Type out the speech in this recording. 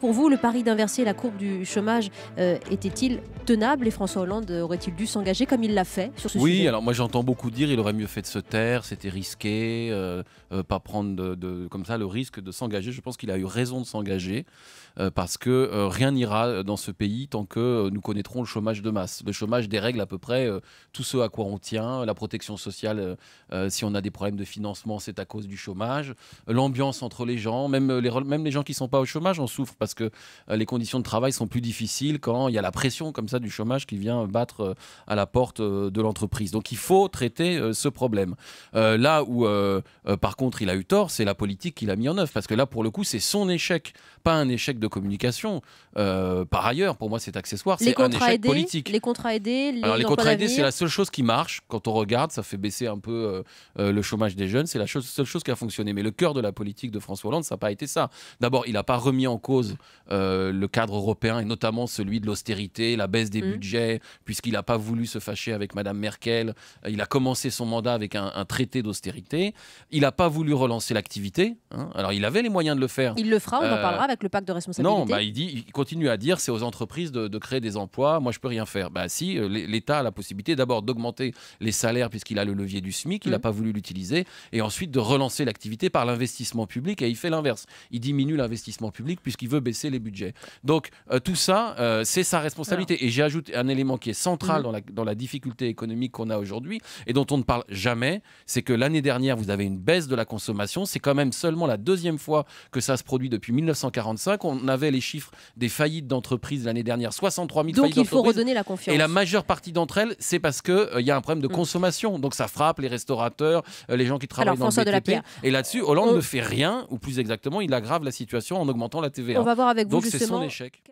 Pour vous, le pari d'inverser la courbe du chômage était-il tenable et François Hollande aurait-il dû s'engager comme il l'a fait sur ce sujet? Oui, alors moi j'entends beaucoup dire il aurait mieux fait de se taire, c'était risqué, pas prendre comme ça le risque de s'engager. Je pense qu'il a eu raison de s'engager parce que rien n'ira dans ce pays tant que nous connaîtrons le chômage de masse. Le chômage dérègle à peu près tout ce à quoi on tient, la protection sociale, si on a des problèmes de financement, c'est à cause du chômage, l'ambiance entre les gens, même les gens qui ne sont pas au chômage en souffrent parce que les conditions de travail sont plus difficiles quand il y a la pression comme ça du chômage qui vient battre à la porte de l'entreprise. Donc il faut traiter ce problème. Là où par contre il a eu tort, c'est la politique qu'il a mis en œuvre parce que là pour le coup c'est son échec, pas un échec de communication. Par ailleurs, pour moi c'est accessoire, c'est un échec politique. Les contrats aidés, alors les contrats aidés, c'est la seule chose qui marche quand on regarde, ça fait baisser un peu le chômage des jeunes, c'est la seule chose qui a fonctionné. Mais le cœur de la politique de François Hollande, ça n'a pas été ça. D'abord, il n'a pas remis en cause le cadre européen et notamment celui de l'austérité, la baisse des budgets, puisqu'il n'a pas voulu se fâcher avec Madame Merkel. Il a commencé son mandat avec un traité d'austérité. Il n'a pas voulu relancer l'activité. Alors il avait les moyens de le faire. Il le fera, on en parlera avec le pacte de responsabilité. Non, il continue à dire c'est aux entreprises de créer des emplois, moi je peux rien faire. Si, l'État a la possibilité d'abord d'augmenter les salaires puisqu'il a le levier du SMIC, il n'a pas voulu l'utiliser, et ensuite de relancer l'activité par l'investissement public, et il fait l'inverse. Il diminue l'investissement public puisqu'il veut baisser les budgets. Donc tout ça, c'est sa responsabilité. Alors. Et j'ai ajouté un élément qui est central dans la difficulté économique qu'on a aujourd'hui et dont on ne parle jamais, c'est que l'année dernière, vous avez une baisse de la consommation. C'est quand même seulement la deuxième fois que ça se produit depuis 1945. On avait les chiffres des faillites d'entreprises l'année dernière, 63 000 faillites d'entreprises. Donc il faut redonner la confiance. Et la majeure partie d'entre elles, c'est parce qu'il y a un problème de consommation. Donc ça frappe les restaurateurs, les gens qui travaillent dans le BTP. Et là-dessus, Hollande ne fait rien, ou plus exactement, il aggrave la situation en augmentant la TVA. On va voir avec vous donc c'est justement son échec.